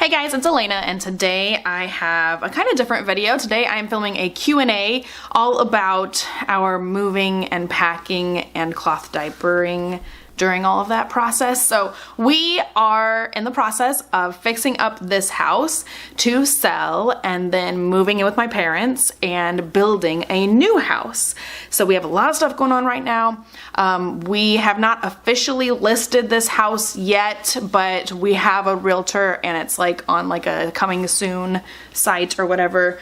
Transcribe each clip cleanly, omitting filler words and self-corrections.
Hey guys, it's Elena, and today I have a kind of different video. Today I am filming a Q&A all about our moving and packing and cloth diapering during all of that process. So we are in the process of fixing up this house to sell and then moving in with my parents and building a new house. So we have a lot of stuff going on right now. We have not officially listed this house yet, but we have a realtor and it's like on like a coming soon site or whatever.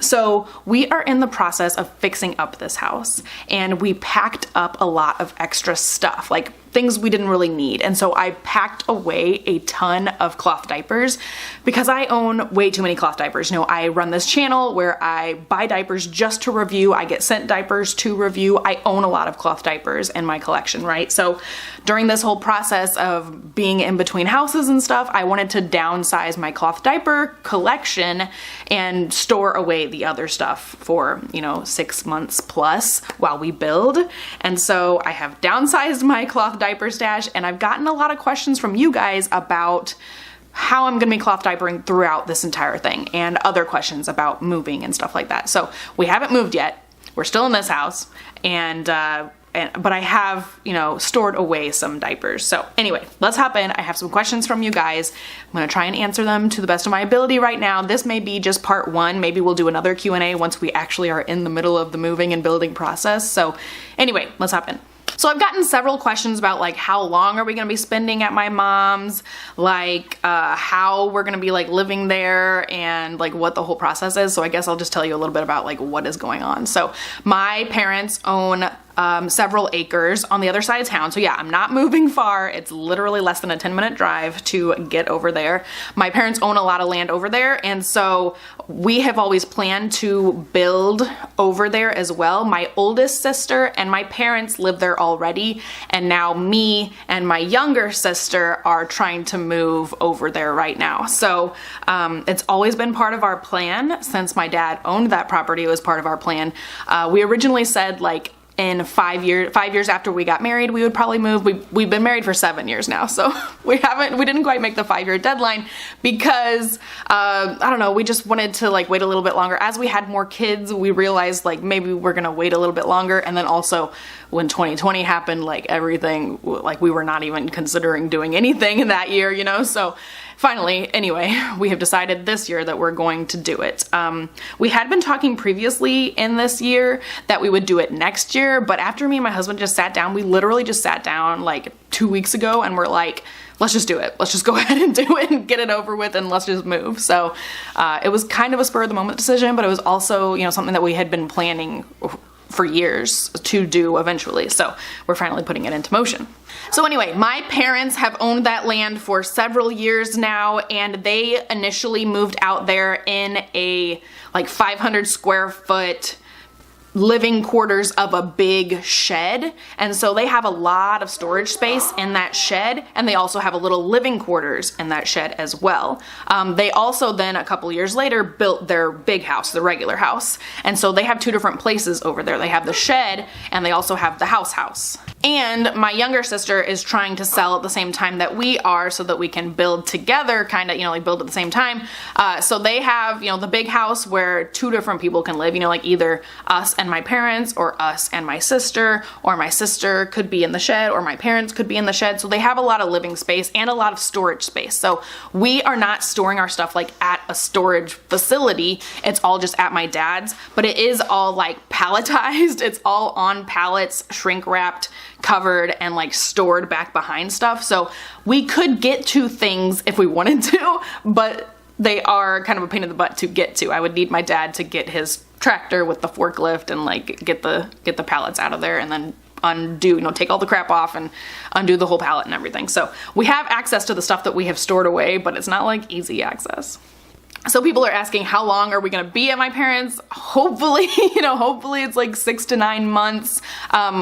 So we are in the process of fixing up this house, and we packed up a lot of extra stuff, like things we didn't really need. And so I packed away a ton of cloth diapers because I own way too many cloth diapers. You know, I run this channel where I buy diapers just to review. I get sent diapers to review. I own a lot of cloth diapers in my collection, right? So during this whole process of being in between houses and stuff, I wanted to downsize my cloth diaper collection and store away the other stuff for, 6 months plus while we build. And so I have downsized my cloth diaper stash, and I've gotten a lot of questions from you guys about how I'm gonna be cloth diapering throughout this entire thing, and other questions about moving and stuff like that. So we haven't moved yet. We're still in this house, but I have, stored away some diapers. So anyway, let's hop in. I have some questions from you guys. I'm gonna try and answer them to the best of my ability right now. This may be just part one. Maybe we'll do another Q&A once we actually are in the middle of the moving and building process. So anyway, let's hop in. So I've gotten several questions about like how long are we gonna be spending at my mom's, like how we're gonna be like living there, and like what the whole process is. So I guess I'll just tell you a little bit about like what is going on. So my parents own several acres on the other side of town. So yeah, I'm not moving far. It's literally less than a 10-minute drive to get over there. My parents own a lot of land over there, and so we have always planned to build over there as well. My oldest sister and my parents live there already, and now me and my younger sister are trying to move over there right now. So it's always been part of our plan since my dad owned that property. It was part of our plan. We originally said like in 5 years after we got married, we would probably move. We've been married for 7 years now, so we didn't quite make the 5-year deadline because I don't know, we just wanted to like wait a little bit longer. As we had more kids, we realized like maybe we're gonna wait a little bit longer. And then also when 2020 happened, like everything, like we were not even considering doing anything in that year, so finally, anyway, we have decided this year that we're going to do it. We had been talking previously in this year that we would do it next year, but after me and my husband just sat down, we literally just sat down like 2 weeks ago and we're like, let's just do it. Let's just go ahead and do it and get it over with, and let's just move. So it was kind of a spur of the moment decision, but it was also, something that we had been planning for years to do eventually. So we're finally putting it into motion. So anyway, my parents have owned that land for several years now, and they initially moved out there in a like 500 square foot living quarters of a big shed. And so they have a lot of storage space in that shed, and they also have a little living quarters in that shed as well. They also then a couple years later built their big house, the regular house. And so they have two different places over there. They have the shed and they also have the house. And my younger sister is trying to sell at the same time that we are so that we can build together, kind of, like build at the same time. So they have, the big house where two different people can live, like either us and my parents, or us and my sister could be in the shed, or my parents could be in the shed. So they have a lot of living space and a lot of storage space. So we are not storing our stuff like at a storage facility. It's all just at my dad's, but it is all like palletized. It's all on pallets, shrink wrapped, covered, and like stored back behind stuff. So we could get to things if we wanted to, but they are kind of a pain in the butt to get to. I would need my dad to get his tractor with the forklift and like get the pallets out of there, and then undo, take all the crap off and undo the whole pallet and everything. So we have access to the stuff that we have stored away, but it's not like easy access. So people are asking, how long are we gonna be at my parents'? Hopefully, hopefully it's like 6 to 9 months.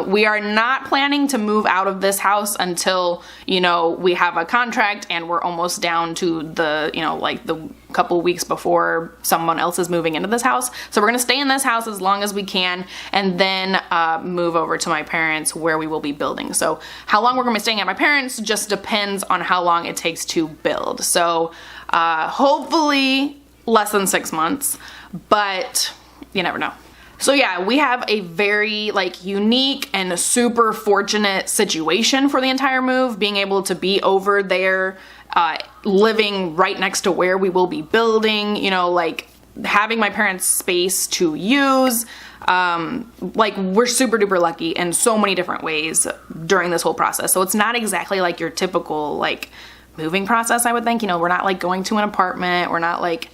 We are not planning to move out of this house until, we have a contract and we're almost down to the, like the couple weeks before someone else is moving into this house. So we're gonna stay in this house as long as we can, and then move over to my parents where we will be building. So how long we're gonna be staying at my parents just depends on how long it takes to build. So Hopefully less than 6 months, but you never know. So yeah, we have a very like unique and super fortunate situation for the entire move, being able to be over there, living right next to where we will be building, you know, like having my parents' space to use. Like we're super duper lucky in so many different ways during this whole process. So it's not exactly like your typical like moving process, I would think. You know, we're not like going to an apartment, we're not like,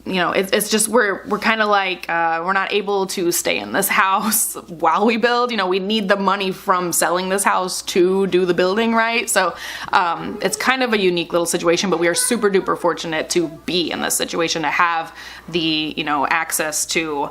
you know, it's just we're kind of like we're not able to stay in this house while we build. You know, we need the money from selling this house to do the building, right? So it's kind of a unique little situation, but we are super duper fortunate to be in this situation, to have the, you know, access to,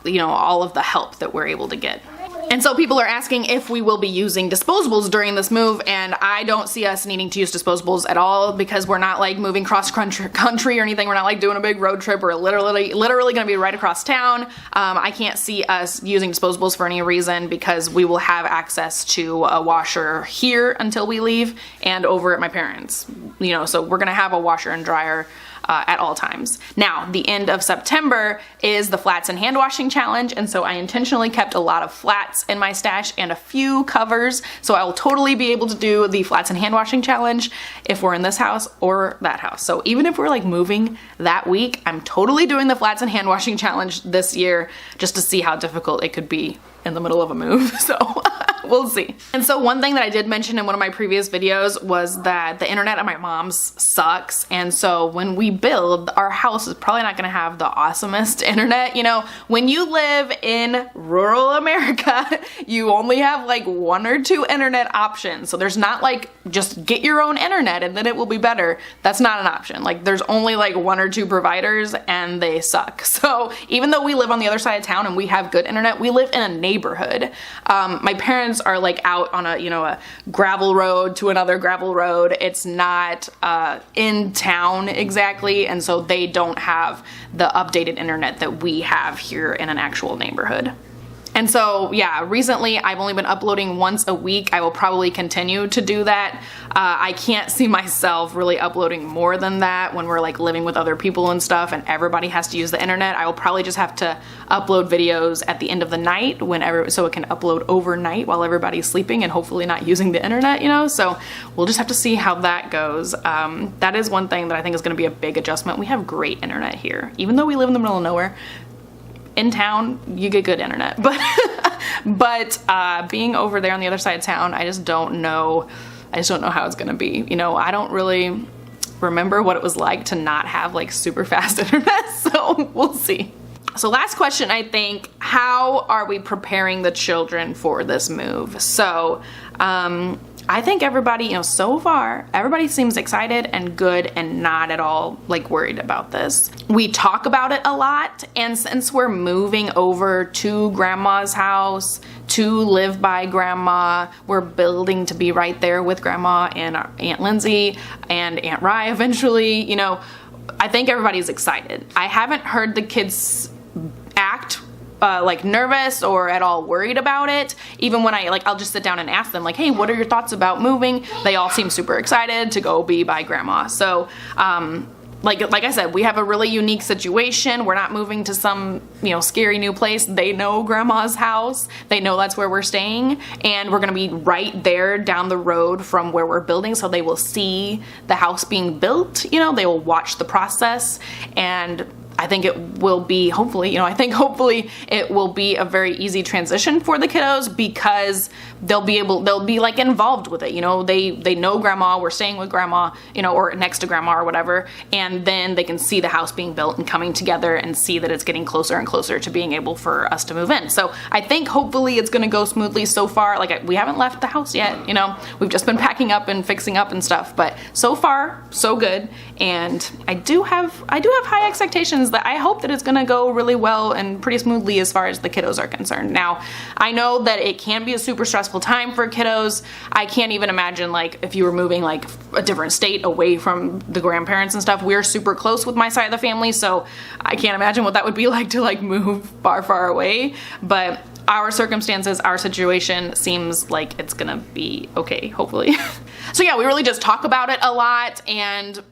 you know, all of the help that we're able to get. And so people are asking if we will be using disposables during this move, and I don't see us needing to use disposables at all, because we're not like moving cross country or anything. We're not like doing a big road trip. We're literally gonna be right across town. I can't see us using disposables for any reason, because we will have access to a washer here until we leave and over at my parents'. You know, so we're gonna have a washer and dryer at all times. Now, the end of September is the flats and hand washing challenge, and so I intentionally kept a lot of flats in my stash and a few covers, so I will totally be able to do the flats and hand washing challenge if we're in this house or that house. So even if we're like moving that week, I'm totally doing the flats and hand washing challenge this year, just to see how difficult it could be in the middle of a move. So we'll see. And so one thing that I did mention in one of my previous videos was that the internet at my mom's sucks, and so when we build, our house is probably not gonna have the awesomest internet. You know, when you live in rural America, you only have like 1 or 2 internet options. So there's not like just get your own internet and then it will be better. That's not an option. Like there's only like 1 or 2 providers and they suck. So even though we live on the other side of town and we have good internet, we live in a neighborhood. My parents are like out on a, you know, a gravel road to another gravel road. It's not in town exactly, and so they don't have the updated internet that we have here in an actual neighborhood. And so, yeah, recently I've only been uploading once a week. I will probably continue to do that. I can't see myself really uploading more than that when we're like living with other people and stuff and everybody has to use the internet. I will probably just have to upload videos at the end of the night so it can upload overnight while everybody's sleeping and hopefully not using the internet, you know? So we'll just have to see how that goes. That is one thing that I think is gonna be a big adjustment. We have great internet here. Even though we live in the middle of nowhere, in town, you get good internet, but being over there on the other side of town, I just don't know how it's gonna be. You know, I don't really remember what it was like to not have like super fast internet, so we'll see. So last question, I think, how are we preparing the children for this move? So, I think everybody, you know, so far, everybody seems excited and good and not at all like worried about this. We talk about it a lot, and since we're moving over to grandma's house to live by grandma, we're building to be right there with grandma and our Aunt Lindsay and Aunt Rye eventually, you know, I think everybody's excited. I haven't heard the kids act like nervous or at all worried about it. Even when I'll just sit down and ask them like, hey, what are your thoughts about moving? They all seem super excited to go be by grandma. So like I said, we have a really unique situation. We're not moving to some, you know, scary new place. They know grandma's house. They know that's where we're staying, and we're gonna be right there down the road from where we're building, so they will see the house being built. You know, they will watch the process, and I think it will be, hopefully it will be a very easy transition for the kiddos, because they'll be like involved with it. You know, they know grandma, we're staying with grandma, you know, or next to grandma or whatever, and then they can see the house being built and coming together and see that it's getting closer and closer to being able for us to move in. So I think hopefully it's gonna go smoothly so far. Like, we haven't left the house yet, you know, we've just been packing up and fixing up and stuff, but so far so good. And I do have high expectations that I hope that it's gonna go really well and pretty smoothly as far as the kiddos are concerned. Now, I know that it can be a super stressful time for kiddos. I can't even imagine like if you were moving like a different state away from the grandparents and stuff. We're super close with my side of the family, so I can't imagine what that would be like to like move far, far away. But our circumstances, our situation seems like it's gonna be okay, hopefully. So yeah, we really just talk about it a lot and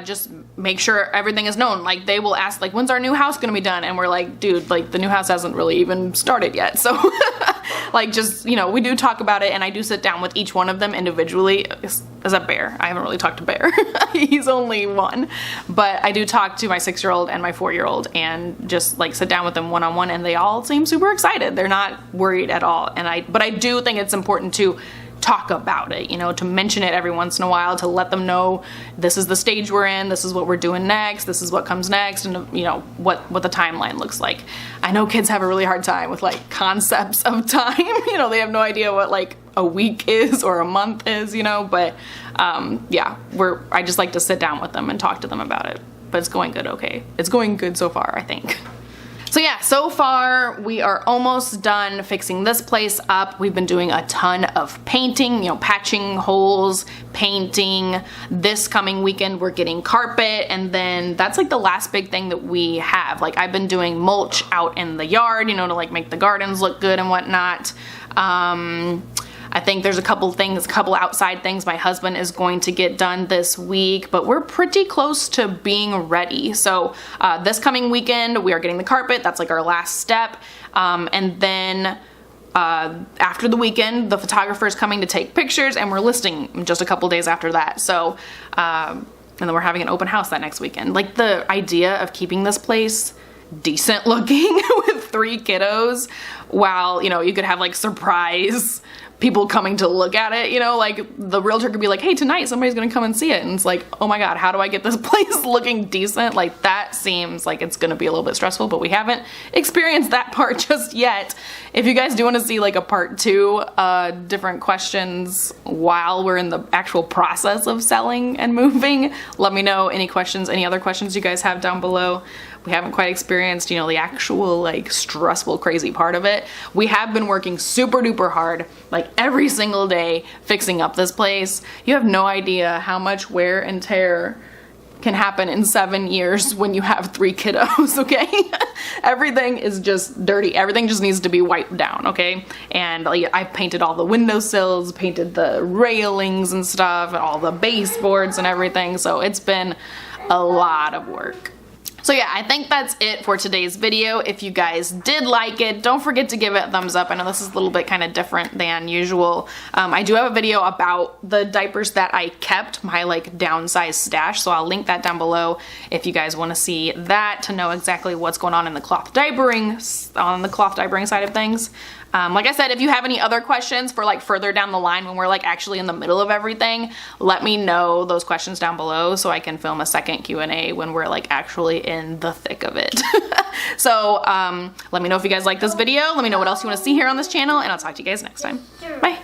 just make sure everything is known. Like they will ask like, when's our new house gonna be done? And we're like, dude, like the new house hasn't really even started yet. So like just, you know, we do talk about it, and I do sit down with each one of them individually. Is that Bear? I haven't really talked to Bear. He's only one. But I do talk to my 6-year-old and my 4-year-old and just like sit down with them one-on-one, and they all seem super excited. They're not worried at all. But I do think it's important to talk about it, you know, to mention it every once in a while, to let them know this is the stage we're in, this is what we're doing next, this is what comes next, and you know what the timeline looks like. I know kids have a really hard time with like concepts of time. You know, they have no idea what like a week is or a month is, you know, but yeah, I just like to sit down with them and talk to them about it. But it's going good. Okay, it's going good so far, I think. So yeah, so far we are almost done fixing this place up. We've been doing a ton of painting, you know, patching holes, painting. This coming weekend we're getting carpet, and then that's like the last big thing that we have. Like I've been doing mulch out in the yard, you know, to like make the gardens look good and whatnot. I think there's a couple outside things my husband is going to get done this week, but we're pretty close to being ready. So this coming weekend we are getting the carpet. That's like our last step. And then after the weekend, the photographer is coming to take pictures, and we're listing just a couple days after that. So and then we're having an open house that next weekend. Like the idea of keeping this place decent looking with 3 kiddos, while, you know, you could have like surprise people coming to look at it, you know, like the realtor could be like, hey, tonight somebody's gonna come and see it, and it's like, oh my god, how do I get this place looking decent? Like that seems like it's gonna be a little bit stressful, but we haven't experienced that part just yet. If you guys do want to see like a part 2, different questions while we're in the actual process of selling and moving, let me know any other questions you guys have down below. We haven't quite experienced, you know, the actual like stressful, crazy part of it. We have been working super duper hard, like every single day, fixing up this place. You have no idea how much wear and tear can happen in 7 years when you have 3 kiddos, okay? Everything is just dirty. Everything just needs to be wiped down, okay? And like, I painted all the windowsills, painted the railings and stuff, and all the baseboards and everything, so it's been a lot of work. So yeah, I think that's it for today's video. If you guys did like it, don't forget to give it a thumbs up. I know this is a little bit kind of different than usual. I do have a video about the diapers that I kept, my like downsized stash, so I'll link that down below if you guys want to see that, to know exactly what's going on in the cloth diapering, side of things. Like I said, if you have any other questions for like further down the line when we're like actually in the middle of everything, let me know those questions down below so I can film a second Q&A when we're like actually in the thick of it. So let me know if you guys like this video. Let me know what else you want to see here on this channel, and I'll talk to you guys next time. Bye.